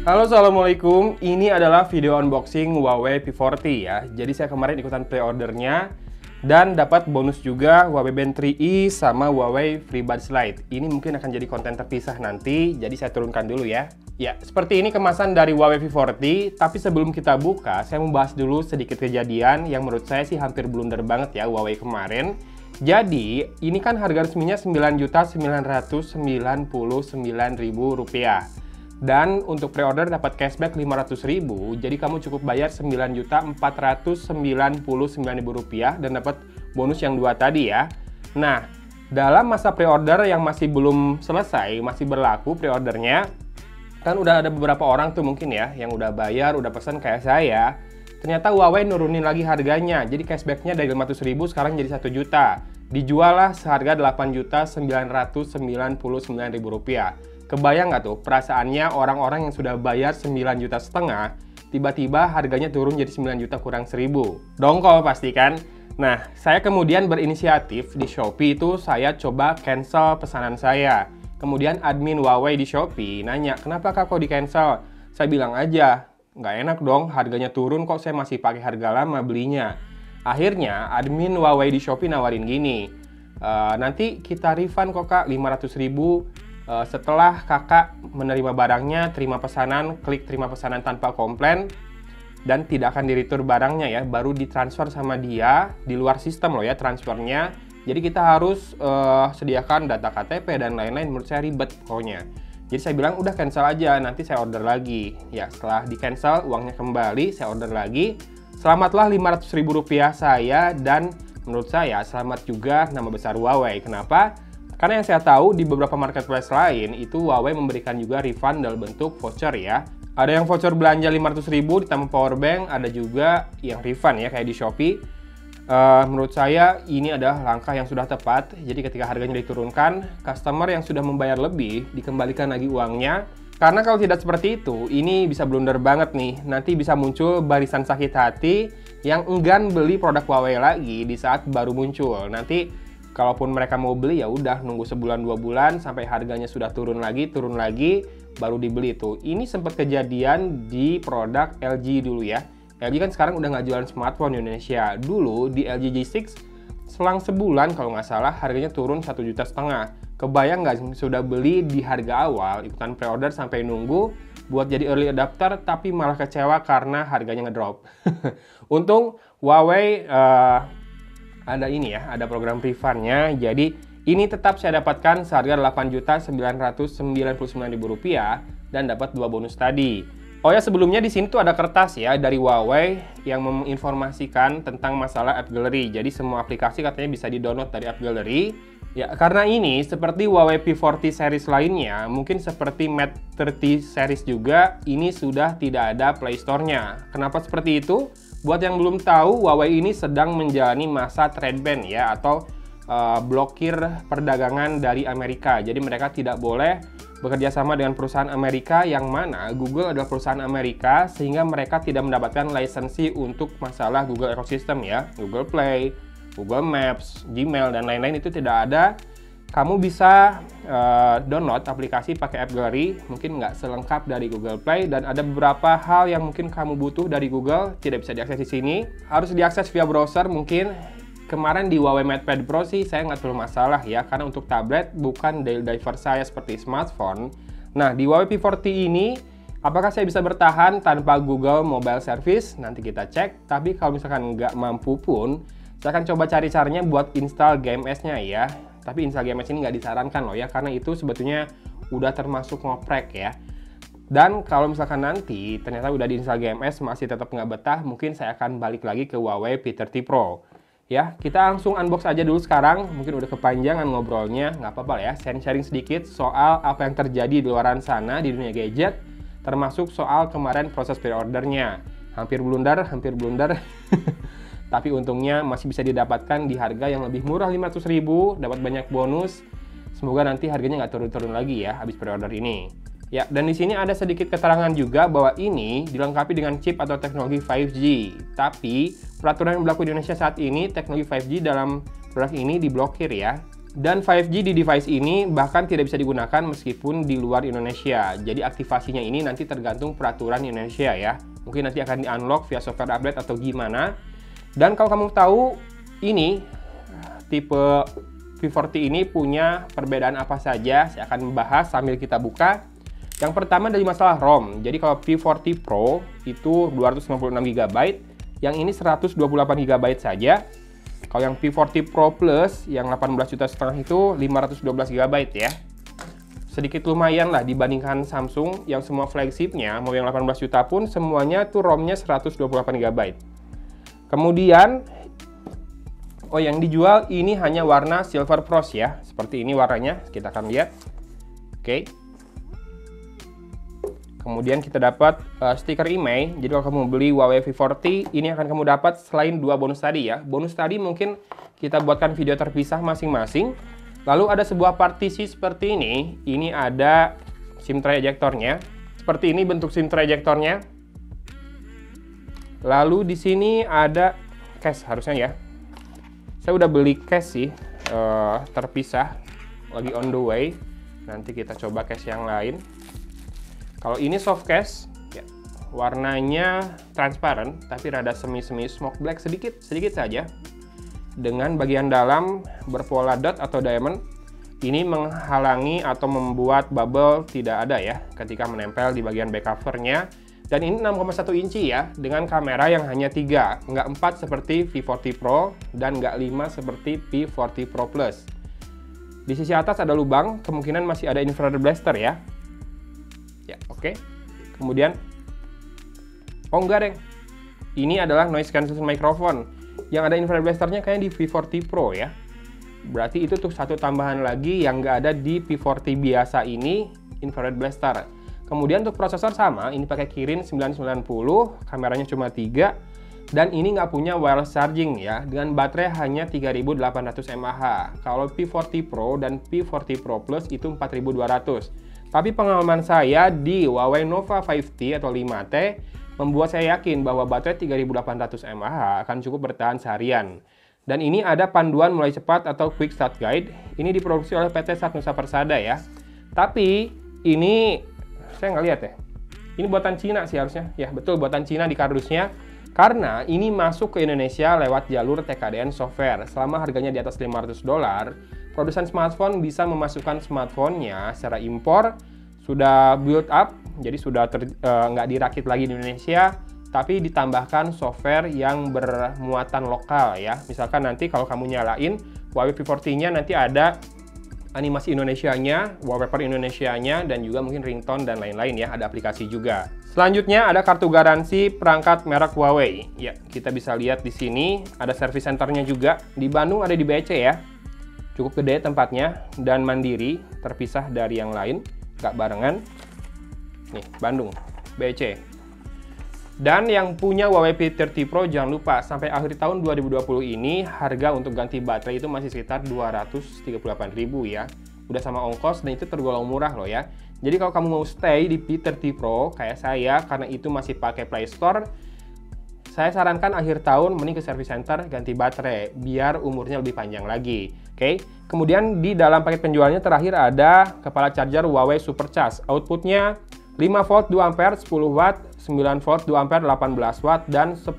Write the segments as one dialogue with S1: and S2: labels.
S1: Halo, assalamualaikum. Ini adalah video unboxing Huawei P40 ya. Jadi saya kemarin ikutan pre-ordernya dan dapat bonus juga Huawei Band 3i sama Huawei FreeBuds Lite. Ini mungkin akan jadi konten terpisah nanti, jadi saya turunkan dulu ya. Ya, seperti ini kemasan dari Huawei P40, tapi sebelum kita buka, saya mau bahas dulu sedikit kejadian yang menurut saya sih hampir blunder banget ya Huawei kemarin. Jadi, ini kan harga resminya Rp9.999.000. Dan untuk pre-order dapat cashback 500.000, jadi kamu cukup bayar Rp9.499.000 dan dapat bonus yang dua tadi ya. Nah, dalam masa pre-order yang masih belum selesai, masih berlaku pre-ordernya, kan udah ada beberapa orang tuh mungkin ya, yang udah bayar, udah pesan kayak saya. Ternyata Huawei nurunin lagi harganya, jadi cashbacknya dari 500.000 sekarang jadi 1 juta. Dijual lah seharga Rp8.999.000. Kebayang nggak tuh perasaannya orang-orang yang sudah bayar 9,5 juta, tiba-tiba harganya turun jadi 9 juta kurang 1.000. Dongkol pasti kan? Nah, saya kemudian berinisiatif di Shopee itu saya coba cancel pesanan saya. Kemudian admin Huawei di Shopee nanya, kenapa kak kok di cancel? Saya bilang aja, nggak enak dong, harganya turun kok saya masih pakai harga lama belinya. Akhirnya admin Huawei di Shopee nawarin gini, nanti kita refund kok kak 500.000 setelah kakak menerima barangnya, terima pesanan, klik terima pesanan tanpa komplain, dan tidak akan di-return barangnya ya, baru ditransfer sama dia di luar sistem loh ya transfernya. Jadi kita harus sediakan data KTP dan lain-lain, menurut saya ribet pokoknya. Jadi saya bilang udah cancel aja, nanti saya order lagi. Ya setelah di cancel, uangnya kembali, saya order lagi. Selamatlah Rp500.000 saya, dan menurut saya selamat juga nama besar Huawei. Kenapa? Karena yang saya tahu di beberapa marketplace lain itu Huawei memberikan juga refund dalam bentuk voucher ya. Ada yang voucher belanja 500.000 ditambah powerbank, ada juga yang refund ya kayak di Shopee. Menurut saya ini adalah langkah yang sudah tepat. Jadi ketika harganya diturunkan, customer yang sudah membayar lebih dikembalikan lagi uangnya. Karena kalau tidak seperti itu, ini bisa blunder banget nih. Nanti bisa muncul barisan sakit hati yang enggan beli produk Huawei lagi di saat baru muncul. Nanti kalaupun mereka mau beli ya udah nunggu sebulan 2 bulan sampai harganya sudah turun lagi baru dibeli itu. Ini sempat kejadian di produk LG dulu ya. LG kan sekarang udah nggak jualan smartphone di Indonesia. Dulu di LG G6 selang sebulan kalau nggak salah harganya turun 1,5 juta. Kebayang nggak sudah beli di harga awal, ikutan pre-order sampai nunggu buat jadi early adapter tapi malah kecewa karena harganya ngedrop. Untung Huawei ada ini ya, ada program refundnya. Jadi ini tetap saya dapatkan seharga Rp8.999.000 dan dapat 2 bonus tadi. Oh ya, sebelumnya di sini tuh ada kertas ya dari Huawei yang menginformasikan tentang masalah App Gallery. Jadi semua aplikasi katanya bisa di-download dari App Gallery. Ya, karena ini seperti Huawei P40 series lainnya, mungkin seperti Mate 30 series juga, ini sudah tidak ada Play Store-nya. Kenapa seperti itu? Buat yang belum tahu, Huawei ini sedang menjalani masa trade ban ya, atau blokir perdagangan dari Amerika. Jadi mereka tidak boleh bekerja sama dengan perusahaan Amerika, yang mana Google adalah perusahaan Amerika, sehingga mereka tidak mendapatkan lisensi untuk masalah Google Ecosystem ya. Google Play, Google Maps, Gmail, dan lain-lain itu tidak ada. Kamu bisa download aplikasi pakai App Gallery, mungkin nggak selengkap dari Google Play, dan ada beberapa hal yang mungkin kamu butuh dari Google tidak bisa diakses di sini, harus diakses via browser mungkin. Kemarin di Huawei MatePad Pro sih saya nggak terlalu masalah ya, karena untuk tablet bukan daily driver saya seperti smartphone. Nah di Huawei P40 ini, apakah saya bisa bertahan tanpa Google Mobile Service? Nanti kita cek, tapi kalau misalkan nggak mampu pun, saya akan coba cari caranya buat install GMS-nya ya. Tapi install GMS ini nggak disarankan loh ya, karena itu sebetulnya udah termasuk ngoprek ya. Dan kalau misalkan nanti ternyata udah diinstal GMS masih tetap nggak betah, mungkin saya akan balik lagi ke Huawei P30 Pro. Ya, kita langsung unbox aja dulu sekarang. Mungkin udah kepanjangan ngobrolnya, nggak apa-apa ya. Sharing sedikit soal apa yang terjadi di luaran sana di dunia gadget, termasuk soal kemarin proses pre-ordernya. Hampir blunder. Tapi untungnya masih bisa didapatkan di harga yang lebih murah 500.000, dapat banyak bonus. Semoga nanti harganya nggak turun-turun lagi ya habis pre-order ini. Ya, dan di sini ada sedikit keterangan juga bahwa ini dilengkapi dengan chip atau teknologi 5G. Tapi peraturan yang berlaku di Indonesia saat ini, teknologi 5G dalam produk ini diblokir ya. Dan 5G di device ini bahkan tidak bisa digunakan meskipun di luar Indonesia. Jadi aktivasinya ini nanti tergantung peraturan Indonesia ya. Mungkin nanti akan di-unlock via software update atau gimana. Dan kalau kamu tahu ini tipe P40 ini punya perbedaan apa saja, saya akan membahas sambil kita buka. Yang pertama dari masalah ROM. Jadi kalau P40 Pro itu 256 GB, yang ini 128 GB saja. Kalau yang P40 Pro Plus yang 18,5 juta itu 512 GB ya. Sedikit lumayan lah dibandingkan Samsung yang semua flagshipnya, mau yang 18 juta pun semuanya tuh ROM-nya 128 GB. Kemudian, oh yang dijual ini hanya warna Silver Frost ya. Seperti ini warnanya, kita akan lihat. Oke. Kemudian kita dapat stiker IMEI. Jadi kalau kamu beli Huawei P40, ini akan kamu dapat selain dua bonus tadi ya. Bonus tadi mungkin kita buatkan video terpisah masing-masing. Lalu ada sebuah partisi seperti ini. Ini ada SIM tray ejectornya. Seperti ini bentuk SIM tray ejectornya. Lalu di sini ada case harusnya ya. Saya udah beli case sih, terpisah. Lagi on the way. Nanti kita coba case yang lain. Kalau ini soft case, ya, warnanya transparan, tapi rada semi-semi smoke black sedikit saja. Dengan bagian dalam berpola dot atau diamond, ini menghalangi atau membuat bubble tidak ada ya, ketika menempel di bagian back covernya. Dan ini 6,1 inci ya, dengan kamera yang hanya 3, nggak 4 seperti P40 Pro, dan nggak 5 seperti P40 Pro Plus. Di sisi atas ada lubang, kemungkinan masih ada infrared blaster ya. Ya, oke. Kemudian, oh enggak deng, ini adalah noise cancellation microphone. Yang ada infrared blasternya kayak di P40 Pro ya. Berarti itu tuh satu tambahan lagi yang nggak ada di P40 biasa ini, infrared blaster. Kemudian untuk prosesor sama, ini pakai Kirin 990, kameranya cuma 3, dan ini nggak punya wireless charging ya, dengan baterai hanya 3800 mAh. Kalau P40 Pro dan P40 Pro Plus itu 4200. Tapi pengalaman saya di Huawei Nova 5T atau 5T membuat saya yakin bahwa baterai 3800 mAh akan cukup bertahan seharian. Dan ini ada panduan mulai cepat atau Quick Start Guide. Ini diproduksi oleh PT Satnusa Persada ya. Tapi ini saya nggak lihat ya. Ini buatan Cina sih harusnya. Ya betul, buatan Cina di kardusnya. Karena ini masuk ke Indonesia lewat jalur TKDN software. Selama harganya di atas $500, produsen smartphone bisa memasukkan smartphone-nya secara impor, sudah build up, jadi sudah nggak dirakit lagi di Indonesia, tapi ditambahkan software yang bermuatan lokal ya. Misalkan nanti kalau kamu nyalain Huawei P40-nya nanti ada animasi Indonesianya, wallpaper Indonesianya, dan juga mungkin ringtone dan lain-lain ya, ada aplikasi juga. Selanjutnya ada kartu garansi perangkat merek Huawei. Ya, kita bisa lihat di sini ada service centernya juga. Di Bandung ada di BC ya. Cukup gede tempatnya dan mandiri, terpisah dari yang lain, nggak barengan. Nih, Bandung, BC. Dan yang punya Huawei P30 Pro jangan lupa sampai akhir tahun 2020 ini harga untuk ganti baterai itu masih sekitar 238.000 ya. Udah sama ongkos dan itu tergolong murah loh ya. Jadi kalau kamu mau stay di P30 Pro kayak saya karena itu masih pakai Play Store, saya sarankan akhir tahun mending ke service center ganti baterai biar umurnya lebih panjang lagi. Oke. Kemudian di dalam paket penjualnya terakhir ada kepala charger Huawei Supercharge. Outputnya 5 volt 2 ampere 10 watt, 9 volt 2 ampere 18 watt, dan 10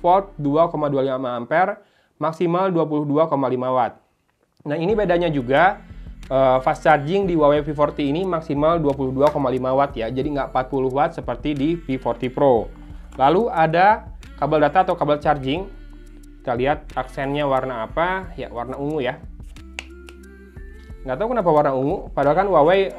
S1: volt 2,25 ampere maksimal 22,5 watt. Nah ini bedanya juga, fast charging di Huawei P40 ini maksimal 22,5 watt ya, jadi nggak 40 watt seperti di P40 Pro. Lalu ada kabel data atau kabel charging, kita lihat aksennya warna apa, ya warna ungu ya. Nggak tahu kenapa warna ungu, padahal kan Huawei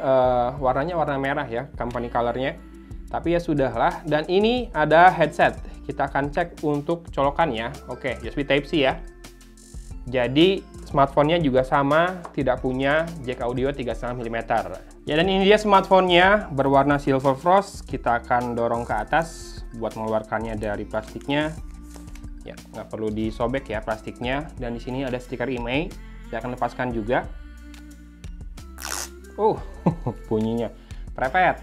S1: warnanya warna merah ya, company colornya. Tapi ya sudahlah. Dan ini ada headset, kita akan cek untuk colokannya. Oke, USB Type-C ya. Jadi smartphone-nya juga sama, tidak punya jack audio 3,5 mm. Ya dan ini dia smartphone-nya, berwarna Silver Frost. Kita akan dorong ke atas buat mengeluarkannya dari plastiknya. Ya, nggak perlu disobek ya plastiknya. Dan di sini ada stiker IMEI, saya akan lepaskan juga. Bunyinya prepet.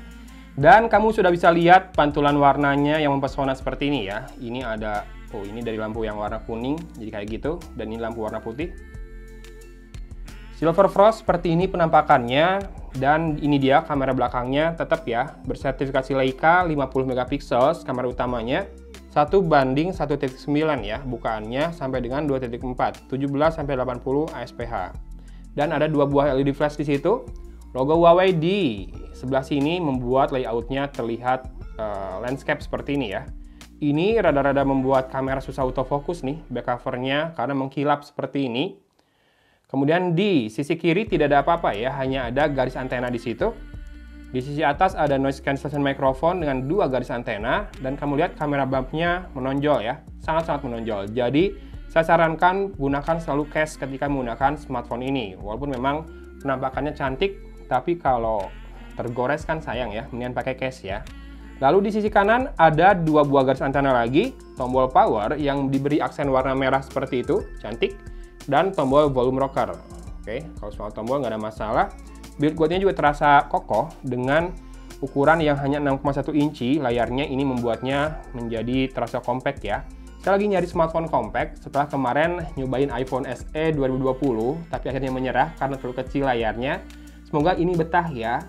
S1: Dan kamu sudah bisa lihat pantulan warnanya yang mempesona seperti ini ya. Ini ada, ini dari lampu yang warna kuning, jadi kayak gitu. Dan ini lampu warna putih. Silver Frost seperti ini penampakannya, dan ini dia kamera belakangnya, tetap ya bersertifikasi Leica 50 megapiksel kamera utamanya, 1:1.9 ya bukaannya, sampai dengan 2.4 17 sampai 80 ASPH. Dan ada 2 buah LED flash di situ. Logo Huawei di sebelah sini membuat layoutnya terlihat landscape seperti ini ya. Ini rada-rada membuat kamera susah autofocus nih back covernya karena mengkilap seperti ini. Kemudian di sisi kiri tidak ada apa-apa ya, hanya ada garis antena di situ. Di sisi atas ada noise cancellation microphone dengan 2 garis antena, dan kamu lihat kamera bumpnya menonjol ya, sangat-sangat menonjol. Jadi saya sarankan gunakan selalu case ketika menggunakan smartphone ini. Walaupun memang penampakannya cantik, tapi kalau tergores kan sayang ya, mendingan pakai case ya. Lalu di sisi kanan ada 2 buah garis antena lagi, tombol power yang diberi aksen warna merah seperti itu, cantik. Dan tombol volume rocker. Oke, kalau soal tombol nggak ada masalah. Build quality-nya juga terasa kokoh dengan ukuran yang hanya 6,1 inci. Layarnya ini membuatnya menjadi terasa compact ya. Saya lagi nyari smartphone compact setelah kemarin nyobain iPhone SE 2020, tapi akhirnya menyerah karena terlalu kecil layarnya. Semoga ini betah ya.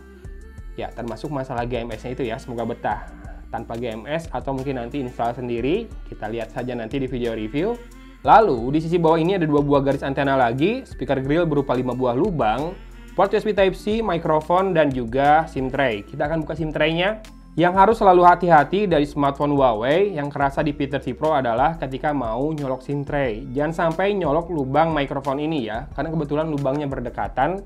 S1: Ya, termasuk masalah GMS-nya itu ya, semoga betah. Tanpa GMS atau mungkin nanti install sendiri, kita lihat saja nanti di video review. Lalu, di sisi bawah ini ada 2 buah garis antena lagi, speaker grill berupa 5 buah lubang, port USB Type-C, mikrofon, dan juga SIM tray. Kita akan buka SIM tray-nya. Yang harus selalu hati-hati dari smartphone Huawei yang kerasa di P30 Pro adalah ketika mau nyolok SIM tray. Jangan sampai nyolok lubang mikrofon ini ya, karena kebetulan lubangnya berdekatan.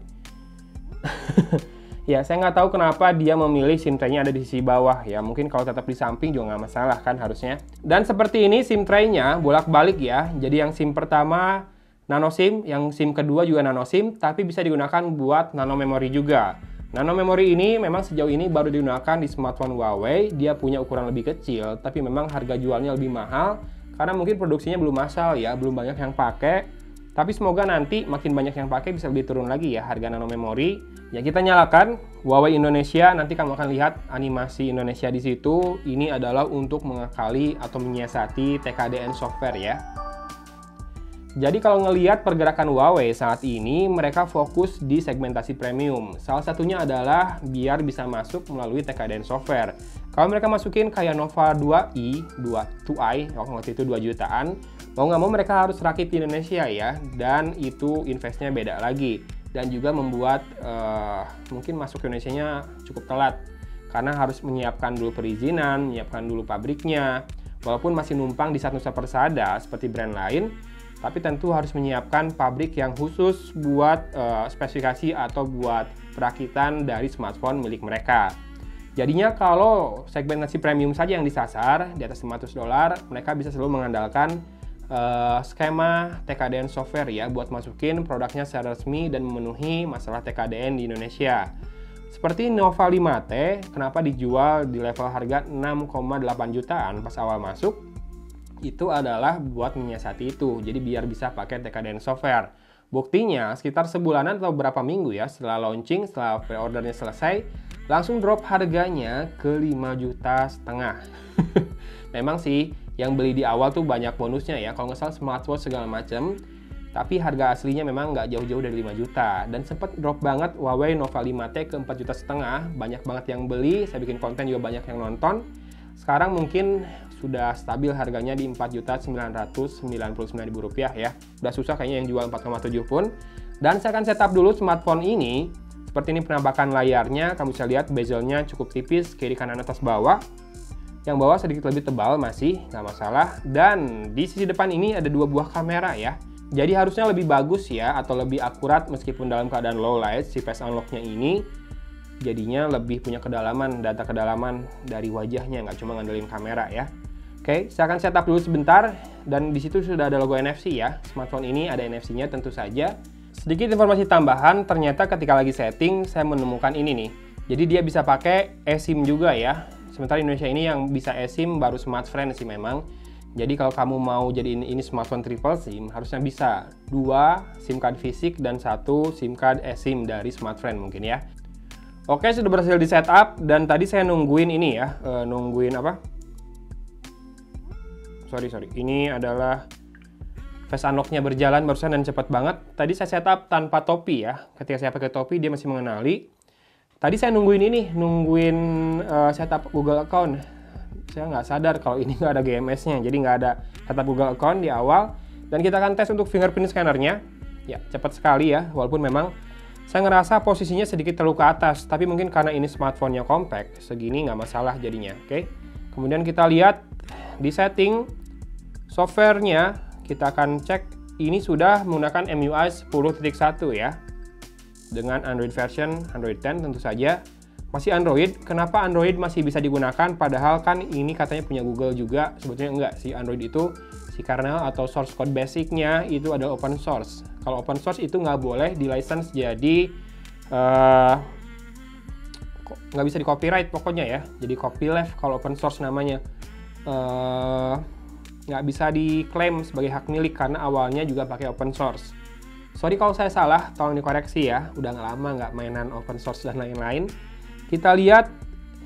S1: Ya, saya nggak tahu kenapa dia memilih SIM tray-nya ada di sisi bawah ya. Mungkin kalau tetap di samping juga nggak masalah kan harusnya. Dan seperti ini SIM tray-nya bolak-balik ya. Jadi yang SIM pertama nano SIM, yang SIM kedua juga nano SIM, tapi bisa digunakan buat nano memory juga. Nano memory ini memang sejauh ini baru digunakan di smartphone Huawei. Dia punya ukuran lebih kecil, tapi memang harga jualnya lebih mahal karena mungkin produksinya belum massal ya, belum banyak yang pakai. Tapi semoga nanti makin banyak yang pakai bisa lebih turun lagi ya harga nano memory. Ya, kita nyalakan Huawei Indonesia, nanti kamu akan lihat animasi Indonesia di situ. Ini adalah untuk mengakali atau menyiasati TKDN software ya. Jadi kalau ngelihat pergerakan Huawei saat ini, mereka fokus di segmentasi premium. Salah satunya adalah biar bisa masuk melalui TKDN software. Kalau mereka masukin kayak Nova 2i, 2i, waktu itu 2 jutaan, mau nggak mau mereka harus rakit di Indonesia ya, dan itu investnya beda lagi. Dan juga membuat mungkin masuk ke Indonesia-nya cukup telat karena harus menyiapkan dulu perizinan, menyiapkan dulu pabriknya. Walaupun masih numpang di Satnusa Persada seperti brand lain, tapi tentu harus menyiapkan pabrik yang khusus buat spesifikasi atau buat perakitan dari smartphone milik mereka. Jadinya kalau segmentasi premium saja yang disasar di atas $500, mereka bisa selalu mengandalkan skema TKDN software ya buat masukin produknya secara resmi dan memenuhi masalah TKDN di Indonesia. Seperti Nova 5T, kenapa dijual di level harga 6,8 jutaan pas awal masuk? Itu adalah buat menyiasati itu, jadi biar bisa pakai TKDN software. Buktinya sekitar sebulanan atau berapa minggu ya setelah launching, setelah pre-ordernya selesai, langsung drop harganya ke 5,5 juta. Memang sih yang beli di awal tuh banyak bonusnya ya, kalau nggak salah smartwatch segala macam, tapi harga aslinya memang nggak jauh-jauh dari 5 juta. Dan sempat drop banget Huawei Nova 5T ke 4,5 juta, banyak banget yang beli, saya bikin konten juga banyak yang nonton. Sekarang mungkin sudah stabil harganya di Rp4.999.000 ya. Udah susah kayaknya yang jual 4,7 pun. Dan saya akan setup dulu smartphone ini. Seperti ini penampakan layarnya, kamu bisa lihat bezelnya cukup tipis, kiri kanan atas bawah. Yang bawah sedikit lebih tebal masih, nggak masalah. Dan di sisi depan ini ada 2 buah kamera ya. Jadi harusnya lebih bagus ya, atau lebih akurat meskipun dalam keadaan low light, si face unlock-nya ini jadinya lebih punya kedalaman, data kedalaman dari wajahnya, nggak cuma ngandelin kamera ya. Oke, saya akan setup dulu sebentar, dan di situ sudah ada logo NFC ya. Smartphone ini ada NFC-nya tentu saja. Sedikit informasi tambahan, ternyata ketika lagi setting, saya menemukan ini nih. Jadi dia bisa pakai eSIM juga ya. Sementara Indonesia ini yang bisa eSIM baru Smartfren sih memang. Jadi kalau kamu mau jadiin ini smartphone triple SIM, harusnya bisa 2 SIM card fisik dan 1 SIM card eSIM dari Smartfren mungkin ya. Oke, sudah berhasil di setup, dan tadi saya nungguin ini ya, nungguin apa? Sorry, ini adalah Face unlock-nya berjalan barusan dan cepat banget. Tadi saya setup tanpa topi ya. Ketika saya pakai topi dia masih mengenali. Tadi saya nungguin setup Google account. Saya nggak sadar kalau ini nggak ada GMS-nya. Jadi nggak ada setup Google account di awal. Dan kita akan tes untuk fingerprint scanner-nya. Ya, cepat sekali ya. Walaupun memang saya ngerasa posisinya sedikit terlalu ke atas. Tapi mungkin karena ini smartphone-nya compact, segini nggak masalah jadinya. Oke. Kemudian kita lihat di setting software-nya. Kita akan cek ini sudah menggunakan MIUI 10.1 ya. Dengan Android version Android 10 tentu saja. Masih Android. Kenapa Android masih bisa digunakan? Padahal kan ini katanya punya Google juga. Sebetulnya enggak sih. Android itu si kernel atau source code basicnya itu adalah open source. Kalau open source itu nggak boleh di license jadi nggak bisa di copyright pokoknya ya. Jadi copyleft kalau open source namanya. Nggak bisa diklaim sebagai hak milik karena awalnya juga pakai open source. Sorry kalau saya salah, tolong dikoreksi ya. Udah lama nggak mainan open source dan lain-lain. Kita lihat,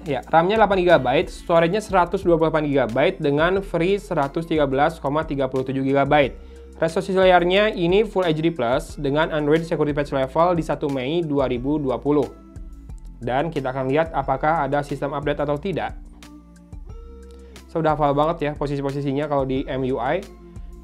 S1: ya RAM-nya 8GB, storage-nya 128GB dengan free 113,37 GB. Resolusi layarnya ini Full HD Plus dengan Android Security Patch Level di 1 Mei 2020. Dan kita akan lihat apakah ada sistem update atau tidak. Saya udah hafal banget ya posisi-posisinya kalau di MIUI.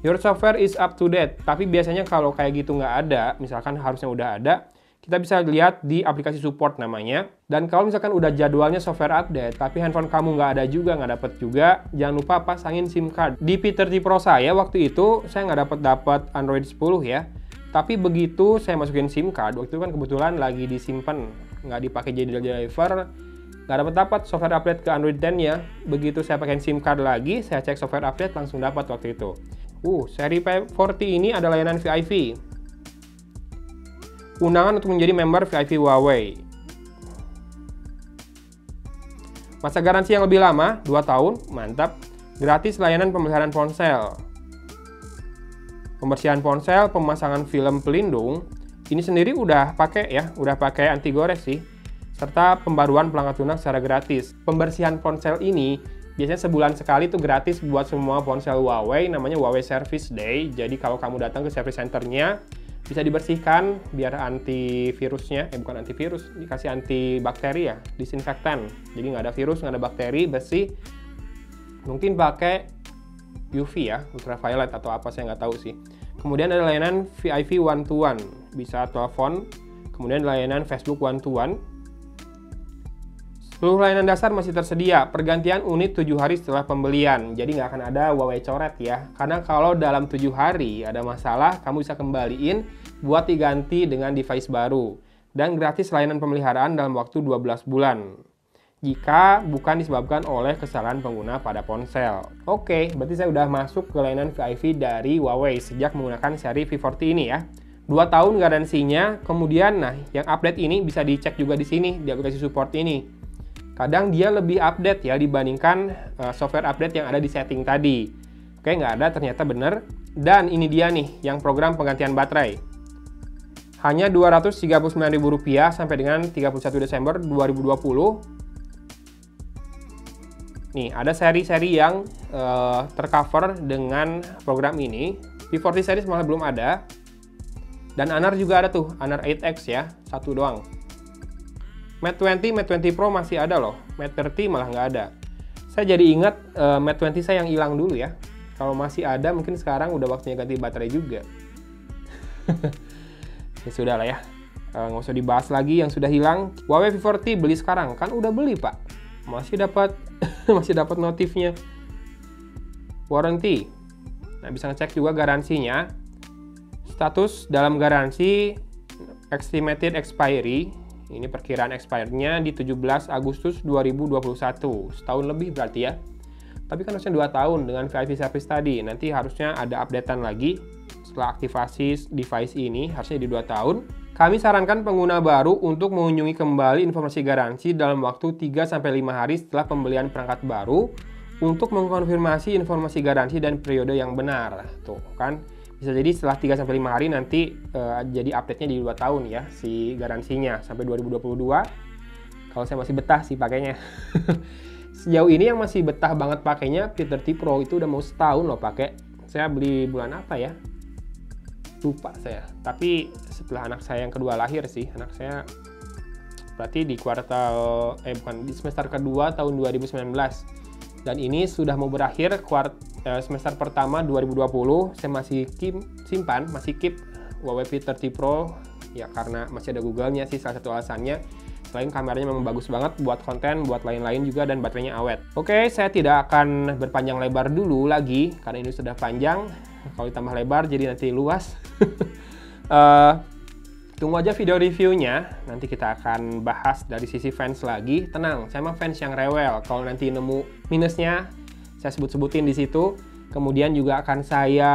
S1: Your software is up to date. Tapi biasanya kalau kayak gitu nggak ada, misalkan harusnya udah ada, kita bisa lihat di aplikasi support namanya. Dan kalau misalkan udah jadwalnya software update, tapi handphone kamu nggak ada juga, nggak dapet juga, jangan lupa pasangin SIM card. Di P30 Pro saya waktu itu, saya nggak dapet Android 10 ya. Tapi begitu saya masukin SIM card, waktu itu kan kebetulan lagi disimpan, nggak dipakai jadi driver, nggak dapat software update ke Android 10 ya. Begitu saya pakai SIM card lagi, saya cek software update langsung dapat waktu itu. Seri P40 ini ada layanan VIP. Undangan untuk menjadi member VIP Huawei. Masa garansi yang lebih lama, 2 tahun, mantap. Gratis layanan pemeliharaan ponsel. Pembersihan ponsel, pemasangan film pelindung. Ini sendiri udah pakai ya, udah pakai anti gores sih. Serta pembaruan pelanggan lunak secara gratis. Pembersihan ponsel ini biasanya sebulan sekali tuh gratis buat semua ponsel Huawei, namanya Huawei Service Day. Jadi kalau kamu datang ke service centernya, bisa dibersihkan biar antivirusnya, bukan antivirus, dikasih antibakteri ya, disinfektan. Jadi nggak ada virus, nggak ada bakteri, bersih. Mungkin pakai UV ya, ultraviolet atau apa saya nggak tahu sih. Kemudian ada layanan VIP one-to-one, bisa telepon. Kemudian layanan Facebook one-to-one. Seluruh layanan dasar masih tersedia, pergantian unit 7 hari setelah pembelian. Jadi nggak akan ada Huawei coret ya. Karena kalau dalam 7 hari ada masalah, kamu bisa kembaliin buat diganti dengan device baru. Dan gratis layanan pemeliharaan dalam waktu 12 bulan. Jika bukan disebabkan oleh kesalahan pengguna pada ponsel. Oke, berarti saya udah masuk ke layanan VIP dari Huawei sejak menggunakan seri V40 ini ya. 2 tahun garansinya, kemudian nah yang update ini bisa dicek juga di sini, di aplikasi support ini. Kadang dia lebih update ya dibandingkan software update yang ada di setting tadi. Oke, nggak ada, ternyata bener. Dan ini dia nih, yang program penggantian baterai. Hanya Rp239.000 sampai dengan 31 Desember 2020. Nih, ada seri-seri yang tercover dengan program ini. P40 series malah belum ada. Dan Honor juga ada tuh, Honor 8X ya, satu doang. Mate 20, Mate 20 Pro masih ada loh. Mate 30 malah nggak ada. Saya jadi ingat Mate 20 saya yang hilang dulu ya. Kalau masih ada, mungkin sekarang udah waktunya ganti baterai juga. Ya sudah lah ya. Nggak usah dibahas lagi yang sudah hilang. Huawei V40 beli sekarang. Kan udah beli pak. Masih dapat masih dapat notifnya. Warranty. Nah bisa ngecek juga garansinya. Status dalam garansi estimated expiry. Ini perkiraan expirednya di 17 Agustus 2021. Setahun lebih berarti ya. Tapi kan harusnya 2 tahun dengan VIP service tadi. Nanti harusnya ada updatean lagi. Setelah aktivasi device ini, harusnya di 2 tahun. Kami sarankan pengguna baru untuk mengunjungi kembali informasi garansi dalam waktu 3-5 hari setelah pembelian perangkat baru untuk mengkonfirmasi informasi garansi dan periode yang benar. Tuh kan. Bisa jadi setelah 3-5 hari nanti jadi update-nya di 2 tahun ya si garansinya sampai 2022. Kalau saya masih betah sih pakainya. Sejauh ini yang masih betah banget pakainya P30 Pro itu udah mau setahun loh pakai. Saya beli bulan apa ya? lupa saya. Tapi setelah anak saya yang kedua lahir sih, anak saya berarti di di semester kedua tahun 2019. Dan ini sudah mau berakhir semester pertama 2020. Saya masih keep Huawei P30 Pro ya, karena masih ada Google-nya sih salah satu alasannya. Selain kameranya memang bagus banget buat konten, buat lain-lain juga, dan baterainya awet. Oke, saya tidak akan berpanjang lebar dulu lagi, karena ini sudah panjang. Kalau ditambah lebar, jadi nanti luas. Tunggu aja video reviewnya, nanti kita akan bahas dari sisi fans lagi. Tenang, saya mah fans yang rewel. Kalau nanti nemu minusnya, saya sebut-sebutin di situ. Kemudian juga akan saya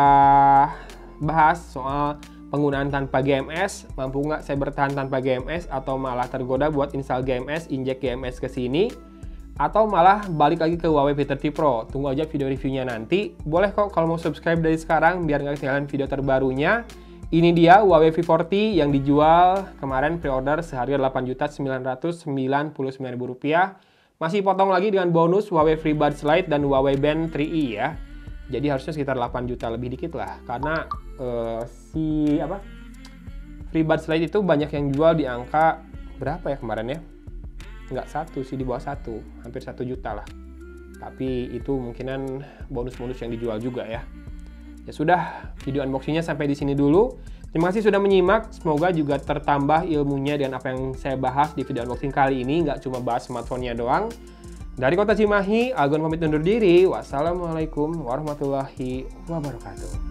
S1: bahas soal penggunaan tanpa GMS, mampu nggak saya bertahan tanpa GMS, atau malah tergoda buat install GMS, injek GMS ke sini, atau malah balik lagi ke Huawei P30 Pro. Tunggu aja video reviewnya nanti. Boleh kok kalau mau subscribe dari sekarang biar nggak ketinggalan video terbarunya. Ini dia Huawei V40 yang dijual kemarin pre-order seharga Rp8.999.000. Masih potong lagi dengan bonus Huawei FreeBuds Lite dan Huawei Band 3i ya. Jadi harusnya sekitar 8 juta lebih dikit lah, karena FreeBuds Lite itu banyak yang jual di angka berapa ya kemarin ya? Nggak satu sih, di bawah satu, hampir 1 juta lah. Tapi itu mungkinan bonus-bonus yang dijual juga ya. Ya sudah, video unboxingnya sampai di sini dulu. Terima kasih sudah menyimak, semoga juga tertambah ilmunya dengan apa yang saya bahas di video unboxing kali ini, nggak cuma bahas smartphone-nya doang. Dari Kota Cimahi, Algon pamit undur diri. Wassalamualaikum warahmatullahi wabarakatuh.